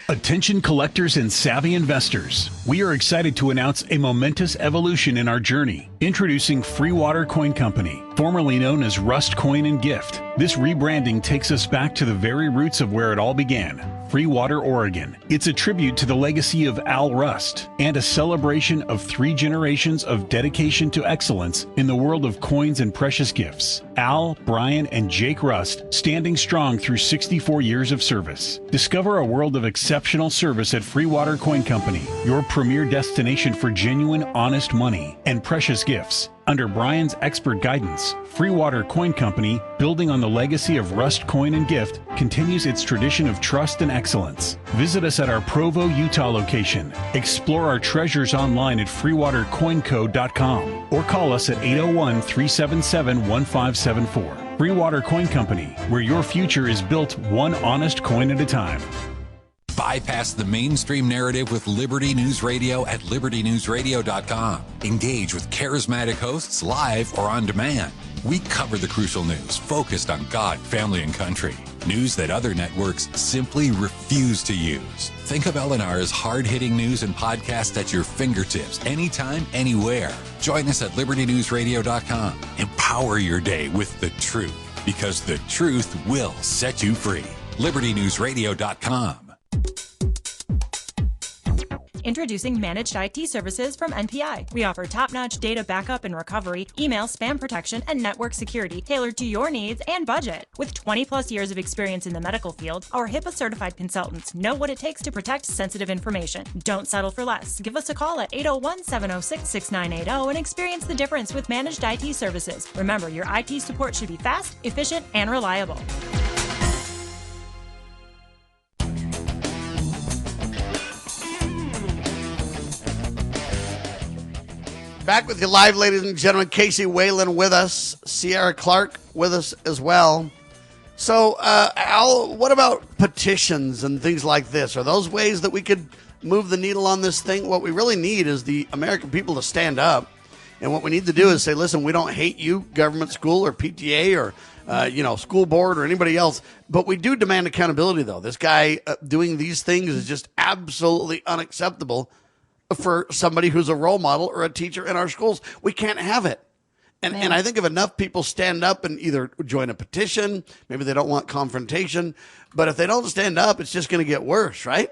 Attention collectors and savvy investors. We are excited to announce a momentous evolution in our journey. Introducing Freewater Coin Company, formerly known as Rust Coin and Gift. This rebranding takes us back to the very roots of where it all began, Freewater, Oregon. It's a tribute to the legacy of Al Rust and a celebration of 3 generations of dedication to excellence in the world of coins and precious gifts. Al, Brian, and Jake Rust standing strong through 64 years of service. Discover a world of exceptional service at Freewater Coin Company, your premier destination for genuine, honest money and precious gifts. Under Brian's expert guidance, Freewater Coin Company, building on the legacy of Rust Coin and Gift, continues its tradition of trust and excellence. Visit us at our Provo, Utah location. Explore our treasures online at freewatercoinco.com or call us at 801-377-1574. Freewater Coin Company, where your future is built one honest coin at a time. Bypass the mainstream narrative with Liberty News Radio at libertynewsradio.com. Engage with charismatic hosts live or on demand. We cover the crucial news focused on God, family, and country. News that other networks simply refuse to use. Think of LNR's hard-hitting news and podcasts at your fingertips, anytime, anywhere. Join us at libertynewsradio.com. Empower your day with the truth, because the truth will set you free. libertynewsradio.com. Introducing Managed IT Services from NPI. We offer top-notch data backup and recovery, email spam protection, and network security tailored to your needs and budget. With 20-plus years of experience in the medical field, our HIPAA-certified consultants know what it takes to protect sensitive information. Don't settle for less. Give us a call at 801-706-6980 and experience the difference with Managed IT Services. Remember, your IT support should be fast, efficient, and reliable. Back with you live, ladies and gentlemen. Casey Whalen with us. Sierra Clarke with us as well. So, Al, what about petitions and things like this? Are those ways that we could move the needle on this thing? What we really need is the American people to stand up. And what we need to do is say, listen, we don't hate you, government, school, or PTA, or school board, or anybody else. But we do demand accountability, though. This guy doing these things is just absolutely unacceptable for somebody who's a role model or a teacher in our schools. We can't have it. And I think if enough people stand up and either join a petition, maybe they don't want confrontation, but if they don't stand up, it's just going to get worse, right?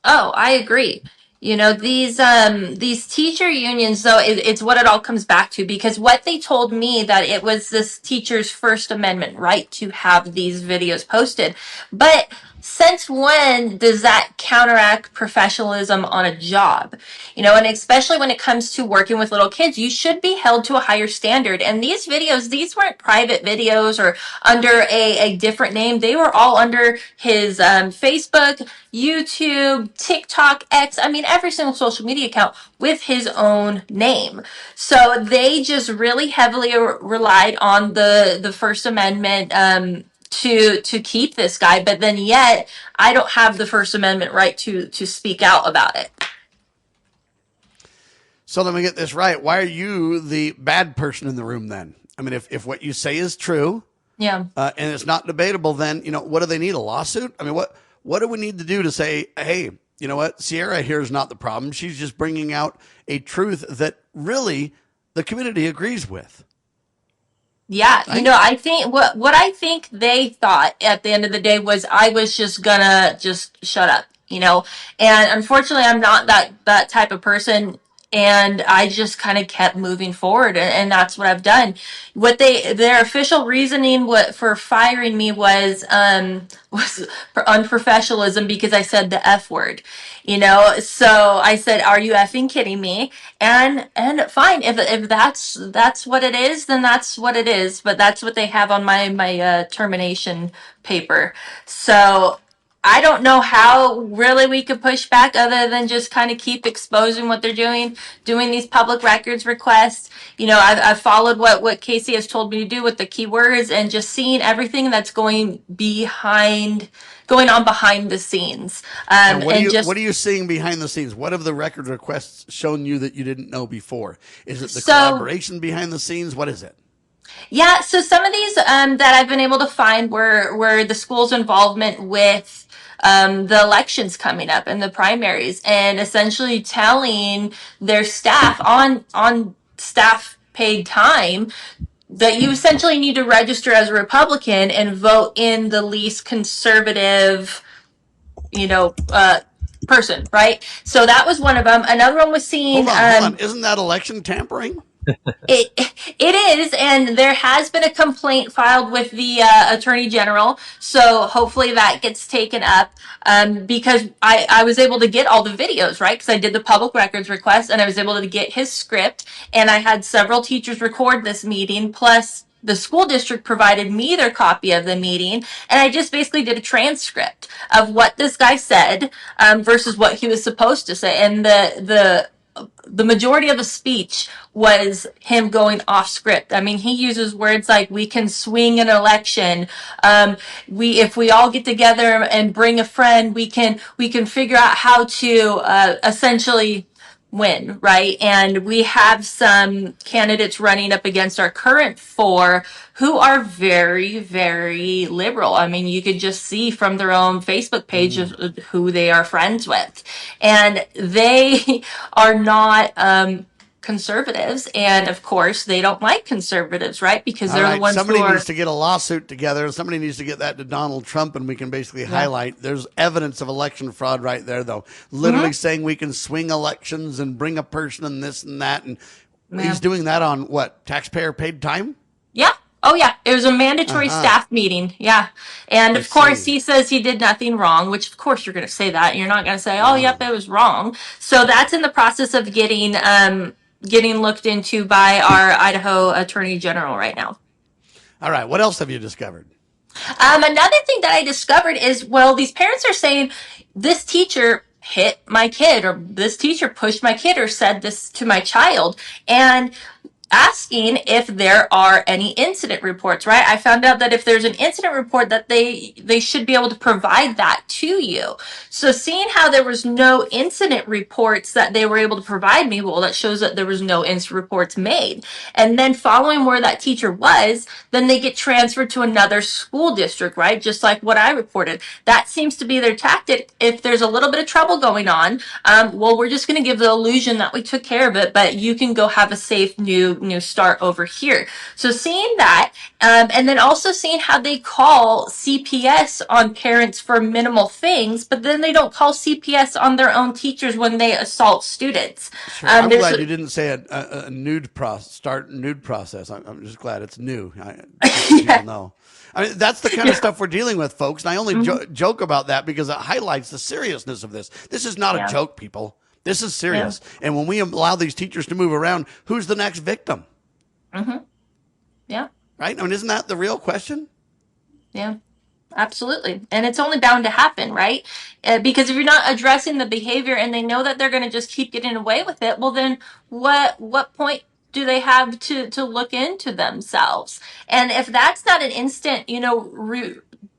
Oh, I agree. These teacher unions, though, it's what it all comes back to, because what they told me that it was this teacher's First Amendment right to have these videos posted. But since when does that counteract professionalism on a job? And especially when it comes to working with little kids, you should be held to a higher standard. And these videos, these weren't private videos or under a different name. They were all under his Facebook, YouTube, TikTok, X. I mean, every single social media account with his own name. So they just really heavily relied on the First Amendment to keep this guy, but then yet I don't have the First Amendment right to speak out about it. So let me get this right. Why are you the bad person in the room then? I mean, if what you say is true, yeah, and it's not debatable, then what do they need? A lawsuit? I mean, what do we need to do to say, hey, you know what? Sierra here is not the problem. She's just bringing out a truth that really the community agrees with. Yeah, I think what I think they thought at the end of the day was I was just gonna just shut up, and unfortunately I'm not that type of person, and I just kind of kept moving forward, and that's what I've done. Their official reasoning for firing me was for unprofessionalism because I said the F word, so I said, are you effing kidding me? And fine, if that's what it is, then that's what it is, but that's what they have on my termination paper. So I don't know how really we could push back other than just kind of keep exposing what they're doing these public records requests. I've followed what Casey has told me to do with the keywords and just seeing everything that's going on behind the scenes. What are you seeing behind the scenes? What have the record requests shown you that you didn't know before? Is it the collaboration behind the scenes? What is it? Yeah, so some of these that I've been able to find were the school's involvement with the elections coming up and the primaries, and essentially telling their staff on staff paid time that you essentially need to register as a Republican and vote in the least conservative, person, right? So that was one of them. Another one was seen. Hold on. Isn't that election tampering? It is, and there has been a complaint filed with the Attorney General, so hopefully that gets taken up, because I was able to get all the videos, right, because I did the public records request, and I was able to get his script, and I had several teachers record this meeting, plus the school district provided me their copy of the meeting, and I just basically did a transcript of what this guy said versus what he was supposed to say, and the majority of the speech was him going off script. I mean, he uses words like, we can swing an election. If we all get together and bring a friend, we can figure out how to essentially win, right? And we have some candidates running up against our current four who are very, very liberal. I mean, you could just see from their own Facebook page of who they are friends with. And they are not conservatives, and of course they don't like conservatives, right? Because they're the ones somebody needs to get a lawsuit together. Somebody needs to get that to Donald Trump, and we can basically highlight there's evidence of election fraud right there, though. Literally saying we can swing elections and bring a person and this and that, and he's doing that on what, taxpayer paid time? Yeah. Oh yeah, it was a mandatory staff meeting. Yeah. And of course he says he did nothing wrong, which of course you're going to say that. You're not going to say, oh, yep, it was wrong. So that's in the process of getting looked into by our Idaho Attorney General right now. All right. What else have you discovered? Another thing that I discovered is, these parents are saying this teacher hit my kid, or this teacher pushed my kid, or said this to my child, and asking if there are any incident reports, right? I found out that if there's an incident report, that they should be able to provide that to you. So seeing how there was no incident reports that they were able to provide me, that shows that there was no incident reports made. And then following where that teacher was, then they get transferred to another school district, right? Just like what I reported. That seems to be their tactic. If there's a little bit of trouble going on, we're just going to give the illusion that we took care of it, but you can go have a safe new to start over here. So seeing that, and then also seeing how they call CPS on parents for minimal things, but then they don't call CPS on their own teachers when they assault students. Sure. I'm glad you didn't say a nude process. I'm just glad it's new. People know. I mean, that's the kind of stuff we're dealing with, folks. And I only joke about that because it highlights the seriousness of this. This is not a joke, people. This is serious. Yeah. And when we allow these teachers to move around, who's the next victim? Yeah. Right? I mean, isn't that the real question? Yeah, absolutely. And it's only bound to happen, right? Because if you're not addressing the behavior and they know that they're going to just keep getting away with it, well, then what point do they have to look into themselves? And if that's not an instant,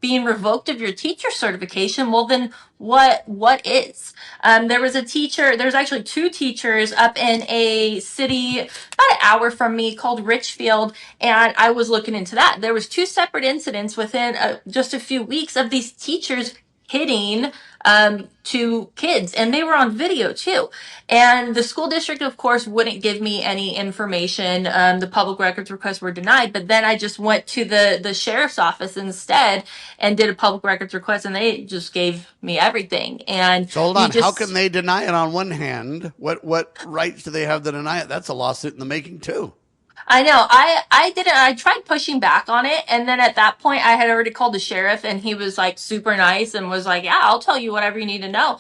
being revoked of your teacher certification, well, then what is? There was a teacher, there's actually two teachers up in a city about an hour from me called Richfield, and I was looking into that. There was two separate incidents within just a few weeks of these teachers hitting two kids, and they were on video too. And the school district, of course, wouldn't give me any information. The public records requests were denied, but then I just went to the sheriff's office instead and did a public records request, and they just gave me everything. And so hold on, how can they deny it on one hand? What rights do they have to deny it? That's a lawsuit in the making too. I know. I tried pushing back on it, and then at that point I had already called the sheriff, and he was like super nice and was like, yeah, I'll tell you whatever you need to know.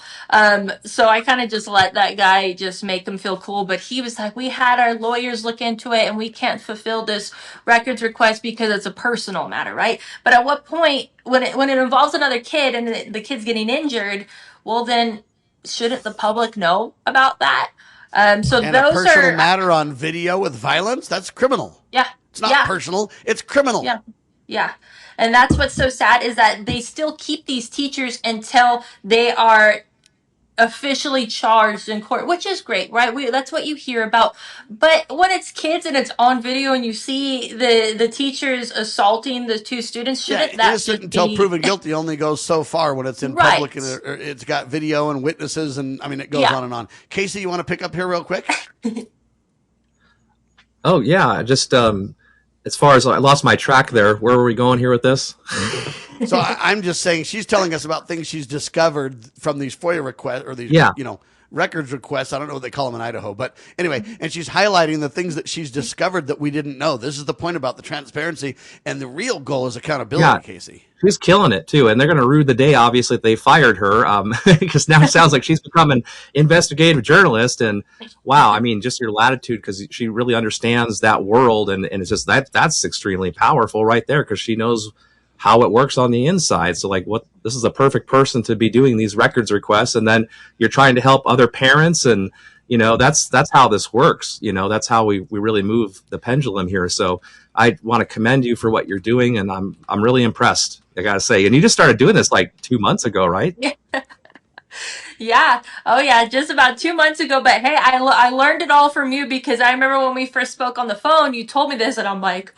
So I kind of just let that guy just make him feel cool, but he was like, we had our lawyers look into it and we can't fulfill this records request because it's a personal matter, right? But at what point, when it involves another kid and the kid's getting injured, well then shouldn't the public know about that? So and those a personal matter on video with violence, that's criminal. Yeah. It's not personal, it's criminal. Yeah. Yeah. And that's what's so sad is that they still keep these teachers until they are officially charged in court, which is great, right? That's what you hear about. But when it's kids and it's on video and you see the teachers assaulting the two students, shouldn't that innocent until proven guilty only goes so far when it's in public and it's got video and witnesses, and I mean it goes on and on. Casey, you want to pick up here real quick? Oh yeah, just as far as I lost my track there, where were we going here with this? So I'm just saying she's telling us about things she's discovered from these FOIA requests or these, records requests. I don't know what they call them in Idaho, but anyway, and she's highlighting the things that she's discovered that we didn't know. This is the point about the transparency, and the real goal is accountability, Casey. She's killing it too, and they're going to rue the day, obviously, if they fired her, because now it sounds like she's become an investigative journalist. And wow, I mean, just your latitude, because she really understands that world, and it's just that's extremely powerful right there, because she knows how it works on the inside. So this is a perfect person to be doing these records requests. And then you're trying to help other parents. And, that's how this works. That's how we really move the pendulum here. So I want to commend you for what you're doing. And I'm really impressed, I got to say. And you just started doing this like 2 months ago, right? Yeah. Oh yeah. Just about 2 months ago. But hey, I learned it all from you, because I remember when we first spoke on the phone, you told me this and I'm like,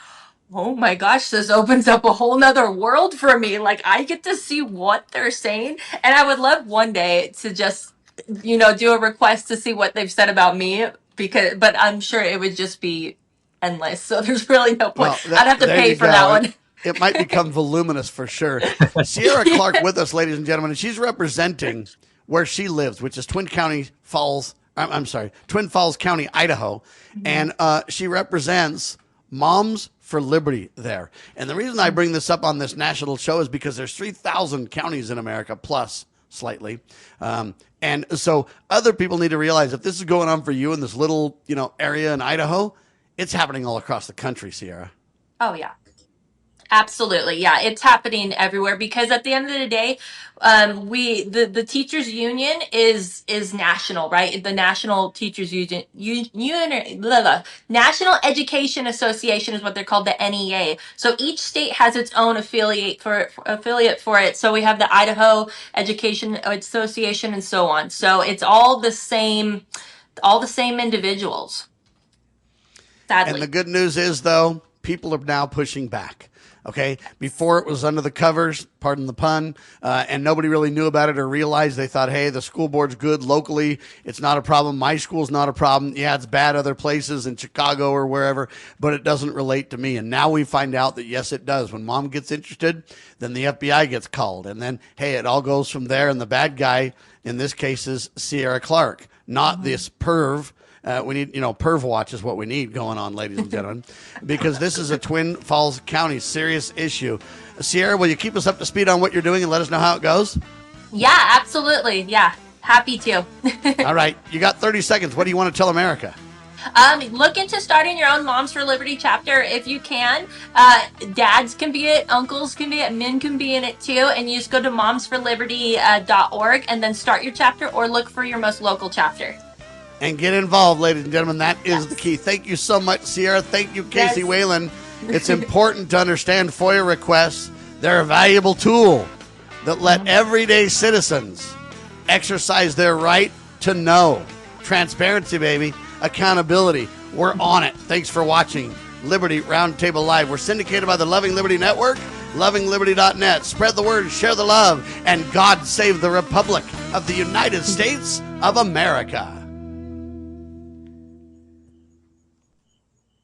oh my gosh, this opens up a whole nother world for me. Like, I get to see what they're saying. And I would love one day to just, do a request to see what they've said about me, but I'm sure it would just be endless. So there's really no point. I'd have to pay for that one. It might become voluminous for sure. Sierra Clarke with us, ladies and gentlemen, and she's representing where she lives, which is Twin Falls County, Idaho. Mm-hmm. And she represents Moms for Liberty there. And the reason I bring this up on this national show is because there's 3,000 counties in America, plus slightly. And so other people need to realize if this is going on for you in this little, area in Idaho, it's happening all across the country, Sierra. Oh, yeah. Absolutely. Yeah, it's happening everywhere, because at the end of the day, the teachers union is national, right? The National Teachers Union, National Education Association is what they're called, the NEA. So each state has its own affiliate for it. So we have the Idaho Education Association and so on. So it's all the same individuals. Sadly. And the good news is, though, people are now pushing back. Okay, before it was under the covers, pardon the pun, and nobody really knew about it or realized. They thought, hey, the school board's good locally. It's not a problem. My school's not a problem. Yeah, it's bad other places in Chicago or wherever, but it doesn't relate to me. And now we find out that, yes, it does. When mom gets interested, then the FBI gets called. And then, hey, it all goes from there. And the bad guy in this case is Sierra Clarke, not this perv. We need, perv watch is what we need going on, ladies and gentlemen, because this is a Twin Falls County serious issue. Sierra, will you keep us up to speed on what you're doing and let us know how it goes? Yeah, absolutely. Yeah, happy to. All right. You got 30 seconds. What do you want to tell America? Look into starting your own Moms for Liberty chapter if you can. Dads can be it, uncles can be it, men can be in it too. And you just go to momsforliberty.org and then start your chapter or look for your most local chapter. And get involved, ladies and gentlemen. That is the key. Thank you so much, Sierra. Thank you, Casey Whalen. It's important to understand FOIA requests. They're a valuable tool that let everyday citizens exercise their right to know. Transparency, baby. Accountability. We're on it. Thanks for watching Liberty Roundtable Live. We're syndicated by the Loving Liberty Network, lovingliberty.net. Spread the word, share the love, and God save the Republic of the United States of America.